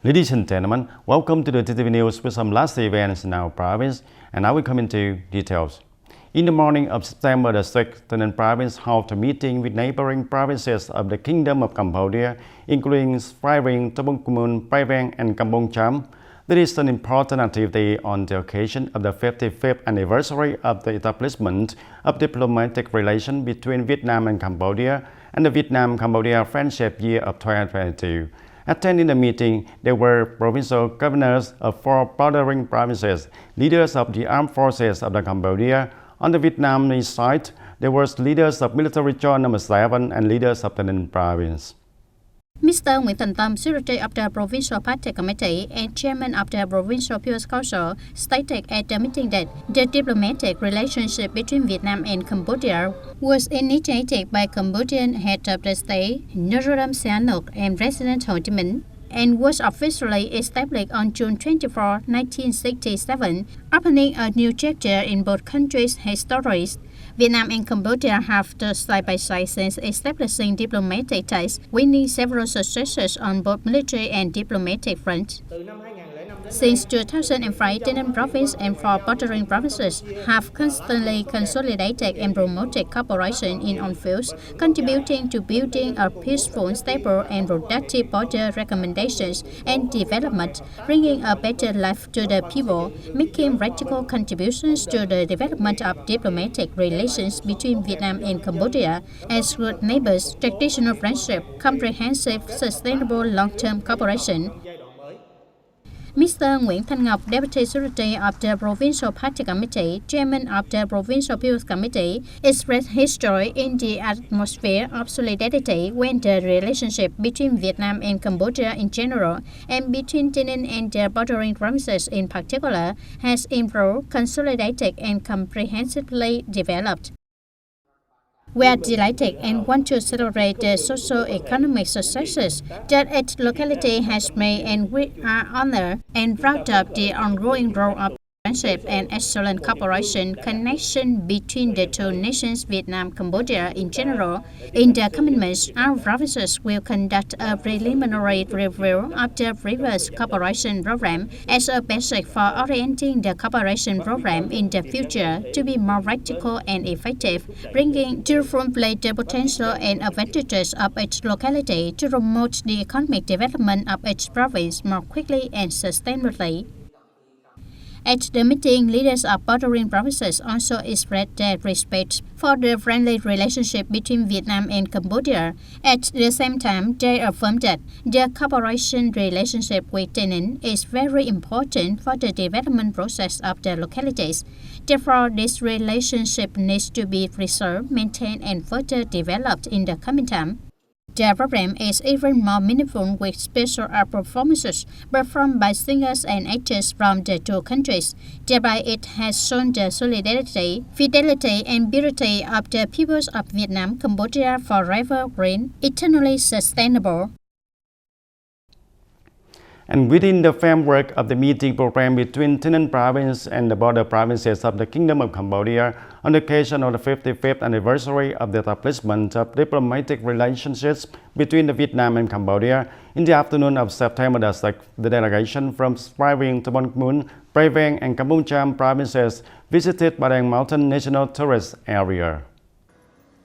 Ladies and gentlemen, welcome to the TTV News with some last events in our province, and I will come into details. In the morning of September the 6th, TayNinhTV province held a meeting with neighboring provinces of the Kingdom of Cambodia, including Svay, Tabung Kumun, Prevang, and Kampong Cham. This is an important activity on the occasion of the 55th anniversary of the establishment of diplomatic relations between Vietnam and Cambodia and the Vietnam-Cambodia Friendship Year of 2022. Attending the meeting, there were provincial governors of 4 bordering provinces, leaders of the armed forces of the Cambodia. On the Vietnamese side, there were leaders of military zone number 7 and leaders of the TayNinhTV province. Mr. Nguyễn Thành Tâm, Secretary of the Provincial Party Committee and Chairman of the Provincial People's Council, stated at the meeting that the diplomatic relationship between Vietnam and Cambodia was initiated by Cambodian head of the state, Norodom Sihanouk, and President Ho Chi Minh, and was officially established on June 24, 1967, opening a new chapter in both countries' histories. Vietnam and Cambodia have stood side by side since establishing diplomatic ties, winning several successes on both military and diplomatic fronts. Since 2005, TayNinhTV province and 4 bordering provinces have constantly consolidated and promoted cooperation in all fields, contributing to building a peaceful, stable, and productive border recommendations and development, bringing a better life to the people, making practical contributions to the development of diplomatic relations between Vietnam and Cambodia as good neighbors, traditional friendship, comprehensive, sustainable long-term cooperation. Mr. Nguyễn Thanh Ngọc, Deputy Secretary of the Provincial Party Committee, Chairman of the Provincial People's Committee, expressed his joy in the atmosphere of solidarity when the relationship between Vietnam and Cambodia in general and between TayNinhTV and the bordering provinces in particular has improved, consolidated, and comprehensively developed. We are delighted and want to celebrate the socio-economic successes that each locality has made, and we are honored and proud of the ongoing role of friendship and excellent cooperation connection between the two nations, Vietnam and Cambodia in general. In the coming months, our provinces will conduct a preliminary review of the previous cooperation program as a basis for orienting the cooperation program in the future to be more practical and effective, bringing to full play the potential and advantages of each locality to promote the economic development of each province more quickly and sustainably. At the meeting, leaders of bordering provinces also expressed their respect for the friendly relationship between Vietnam and Cambodia. At the same time, they affirmed that the cooperation relationship with TayNinhTV is very important for the development process of the localities. Therefore, this relationship needs to be preserved, maintained, and further developed in the coming time. The program is even more meaningful with special art performances performed by singers and actors from the two countries. Thereby, it has shown the solidarity, fidelity, and beauty of the peoples of Vietnam, Cambodia forever green, eternally sustainable. And within the framework of the meeting program between TayNinhTV province and the border provinces of the Kingdom of Cambodia on the occasion of the 55th anniversary of the establishment of diplomatic relationships between the Vietnam and Cambodia, in the afternoon of September the 6th, the delegation from Svay, Tabung Kumun, Prevang, and Kampong Cham provinces visited Padang Mountain National Tourist Area.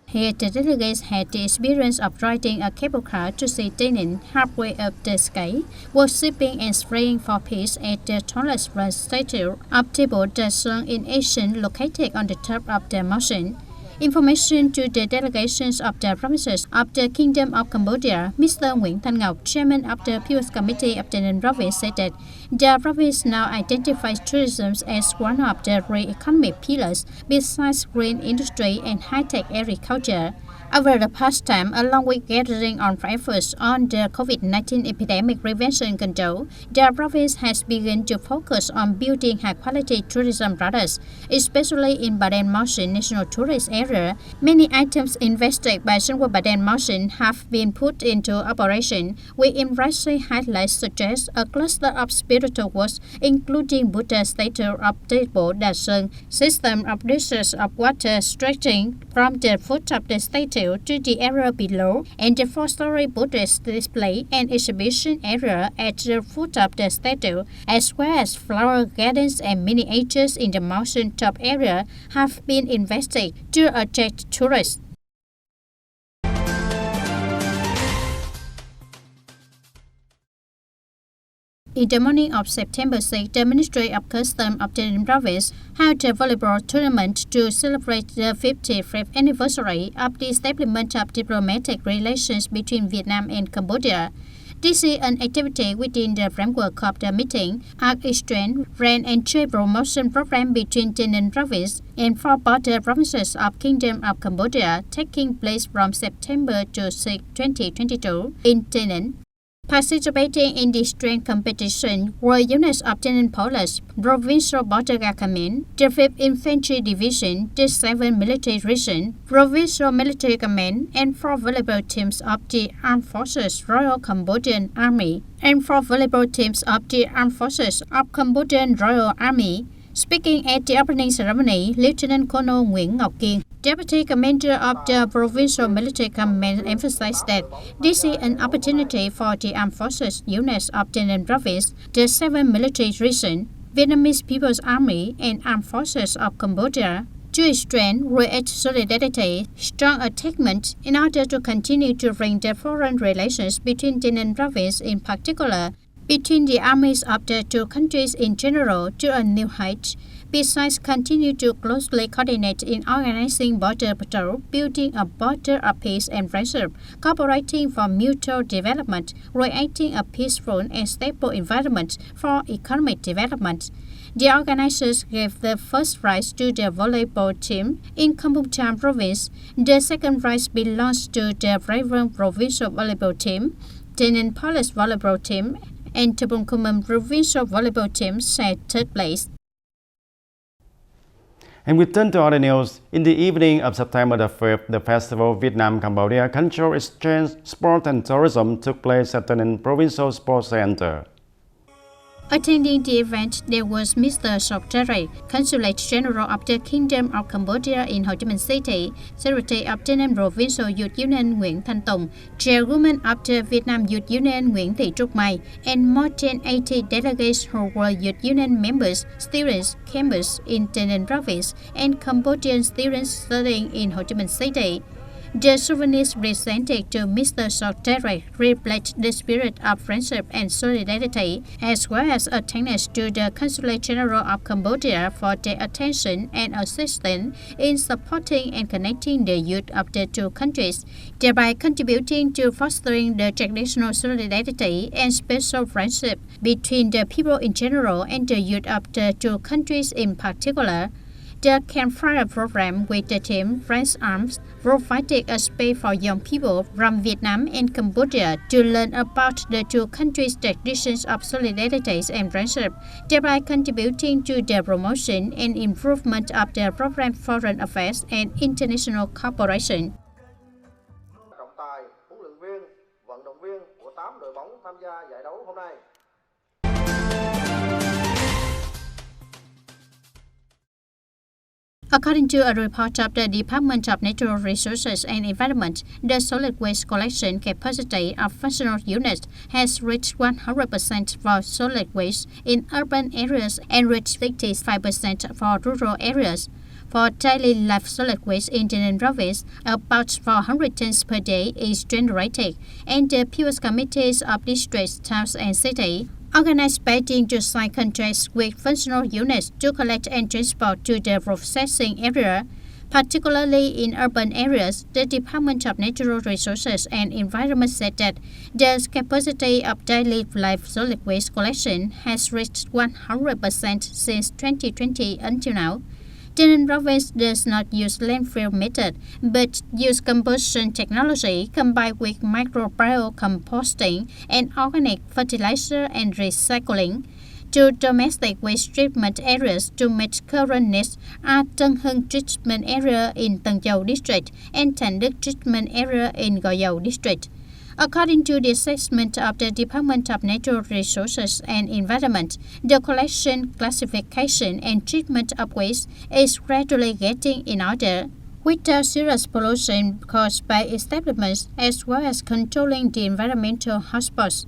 Here, the delegates had the experience of riding a cable car to see TayNinhTV halfway up the sky, worshipping and praying for peace at the tallest bronze statue of Table Da Sung in Asian located on the top of the mountain. Information to the delegations of the provinces of the Kingdom of Cambodia, Mr. Nguyễn Thanh Ngọc, Chairman of the People's Committee of TayNinhTV province, said that the province now identifies tourism as one of the 3 economic pillars besides green industry and high-tech agriculture. Over the past time, along with gathering on efforts on the COVID-19 epidemic prevention control, the province has begun to focus on building high-quality tourism products, especially in Baden Mountain National Tourist Area. Many items invested by Sunwoo Baden Mountain have been put into operation, with impressive highlights such as a cluster of spiritual works, including Buddha statue of Table Da Sung, system of dishes of water stretching from the foot of the statue statue to the area below and the 4-story Buddhist display and exhibition area at the foot of the statue, as well as flower gardens and miniatures in the mountaintop area, have been invested to attract tourists. In the morning of September 6, the Ministry of Customs of TayNinhTV Province held a volleyball tournament to celebrate the 55th anniversary of the establishment of diplomatic relations between Vietnam and Cambodia. This is an activity within the framework of the meeting, Art Exchange, Brand and Trade Promotion Program between TayNinhTV Province and 4 border provinces of Kingdom of Cambodia, taking place from September to 6, 2022 in TayNinhTV. Participating in this strength competition were units of TayNinhTV Police, Provincial Border Guard Command, the 5th Infantry Division, the 7th Military Region, Provincial Military Command, and 4 volleyball teams of the Armed Forces Royal Cambodian Army, and 4 volleyball teams of the Armed Forces of Cambodian Royal Army. Speaking at the opening ceremony, Lieutenant Colonel Nguyễn Ngọc Kiên, Deputy Commander of the Provincial Military Command, emphasized that this is an opportunity for the Armed Forces units of TayNinhTV Province, the 7th Military Region, Vietnamese People's Army, and Armed Forces of Cambodia to strengthen create solidarity, strong attachment in order to continue to bring the foreign relations between TayNinhTV Province in particular, between the armies of the 2 countries in general, to a new height. Besides, continue to closely coordinate in organizing border patrol, building a border of peace and friendship, cooperating for mutual development, creating a peaceful and stable environment for economic development. The organizers gave the first prize to the volleyball team in Kampong Cham Province. The second prize belongs to the Braven Provincial Volleyball Team, TayNinhTV Police Volleyball Team, and Tabung Kumam Provincial Volleyball Team set 3rd place. And we turn to other news. In the evening of September the 5th, the festival Vietnam-Cambodia Cultural Exchange, Sport and Tourism took place at TayNinhTV Provincial Sports Center. Attending the event, there was Mr. Sok Terry, Consulate General of the Kingdom of Cambodia in Ho Chi Minh City, Secretary of TayNinhTV Provincial Youth Union Nguyễn Thanh Tùng, Chairwoman of the Vietnam Youth Union Nguyễn Thị Trúc Mai, and more than 80 delegates who were Youth Union members, students, campers in TayNinhTV Province, and Cambodian students studying in Ho Chi Minh City. The souvenirs presented to Mr. Sok Terry reflect the spirit of friendship and solidarity, as well as a thanks to the Consulate General of Cambodia for their attention and assistance in supporting and connecting the youth of the 2 countries, thereby contributing to fostering the traditional solidarity and special friendship between the people in general and the youth of the 2 countries in particular. The campfire program with the team Friends Arms provided a space for young people from Vietnam and Cambodia to learn about the 2 countries' traditions of solidarity and friendship, thereby contributing to the promotion and improvement of the program foreign affairs and international cooperation. Trọng tài, huấn luyện viên, vận động viên của 8 đội bóng tham gia giải đấu hôm nay. According to a report of the Department of Natural Resources and Environment, the solid waste collection capacity of functional units has reached 100% for solid waste in urban areas and reached 65% for rural areas. For daily life solid waste in TayNinhTV Province, about 400 tons per day is generated, and the People's Committees of districts, towns, and cities organized bidding to sign contracts with functional units to collect and transport to the processing area. Particularly in urban areas, the Department of Natural Resources and Environment said that the capacity of daily life solid waste collection has reached 100% since 2020 until now. TayNinhTV Province does not use landfill method, but use combustion technology combined with microbial composting and organic fertilizer and recycling. 2 domestic waste treatment areas to meet current needs are Tân Hưng Treatment Area in Tân Châu District and Thành Đức Treatment Area in Gò Dầu District. According to the assessment of the Department of Natural Resources and Environment, the collection, classification, and treatment of waste is gradually getting in order. without serious pollution caused by establishments as well as controlling the environmental hotspots.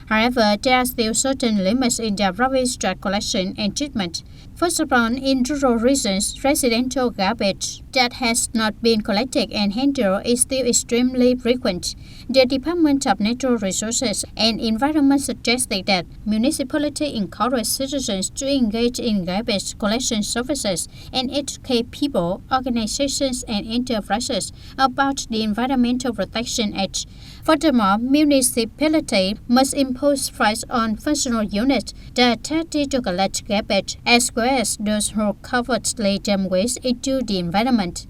However, there are still certain limits in the rubbish collection and treatment. First of all, in rural regions, residential garbage that has not been collected and handled is still extremely frequent. The Department of Natural Resources and Environment suggested that municipalities encourage citizens to engage in garbage collection services and educate people, organizations, and enterprises about the Environmental Protection Act. Furthermore, municipalities must impose fines on functional units that try to collect garbage, as well as those who covertly dump waste into the environment.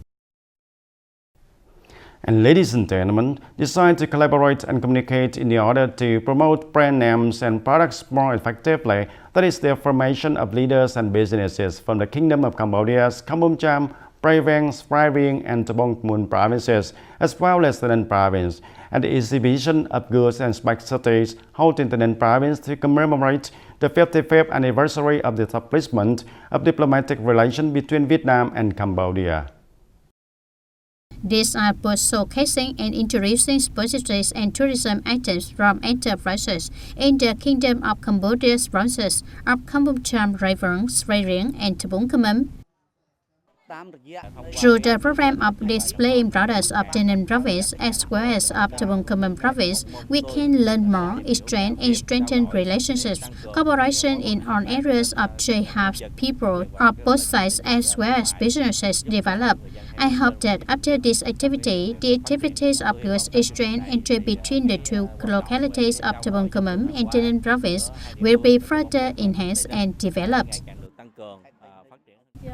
And ladies and gentlemen, decide to collaborate and communicate in order to promote brand names and products more effectively. That is the formation of leaders and businesses from the Kingdom of Cambodia's Kampong Cham, Pravang, Svay and Tabong Mun provinces, as well as the Tân province, and the exhibition of goods and specialties held in the Tân province to commemorate the 55th anniversary of the establishment of diplomatic relations between Vietnam and Cambodia. These are both showcasing and introducing specialties and tourism items from enterprises in the Kingdom of Cambodia's provinces of Kampong Cham, Svay and Tabong Khmer. Through the program of displaying products of the Tân province as well as of Tabong Khmer province, we can learn more, exchange and strengthen relationships, cooperation in all areas of trade helps people of both sides as well as businesses develop. I hope that after this activity, the activities of goods exchange and trade between the two localities of Tabong Khmer and the Tân province will be further enhanced and developed.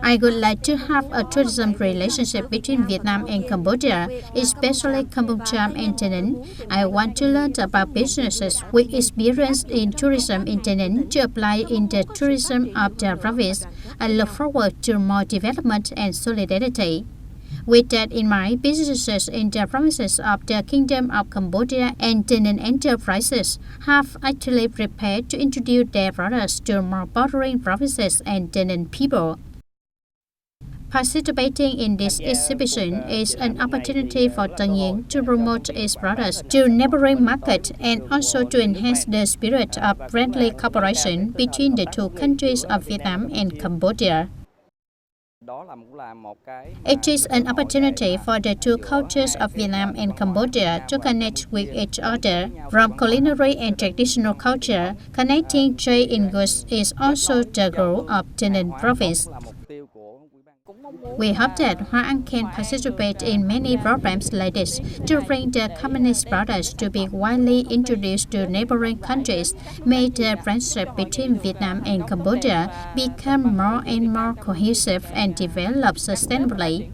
I would like to have a tourism relationship between Vietnam and Cambodia, especially Kampong Cham and TayNinhTV. I want to learn about businesses with experience in tourism in TayNinhTV to apply in the tourism of the province. I look forward to more development and solidarity. With that in mind, businesses in the provinces of the Kingdom of Cambodia and TayNinhTV enterprises have actually prepared to introduce their products to more bordering provinces and TayNinhTV people. Participating in this exhibition is an opportunity for TayNinhTV to promote its products to neighboring markets and also to enhance the spirit of friendly cooperation between the two countries of Vietnam and Cambodia. It is an opportunity for the two cultures of Vietnam and Cambodia to connect with each other. From culinary and traditional culture, connecting trade in goods is also the goal of TayNinhTV province. We hope that Hoa An can participate in many programs like this to bring the company's products to be widely introduced to neighboring countries, make the friendship between Vietnam and Cambodia become more and more cohesive and develop sustainably.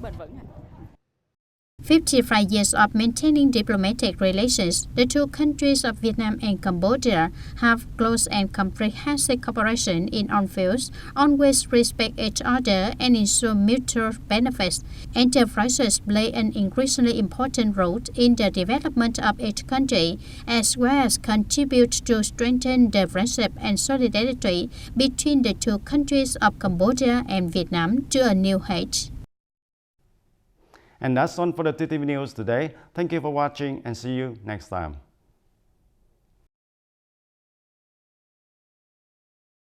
55 years of maintaining diplomatic relations, the two countries of Vietnam and Cambodia have close and comprehensive cooperation in all fields, always respect each other and ensure mutual benefits. Enterprises play an increasingly important role in the development of each country, as well as contribute to strengthen the friendship and solidarity between the two countries of Cambodia and Vietnam to a new height. And that's all for the TTV News today. Thank you for watching and see you next time.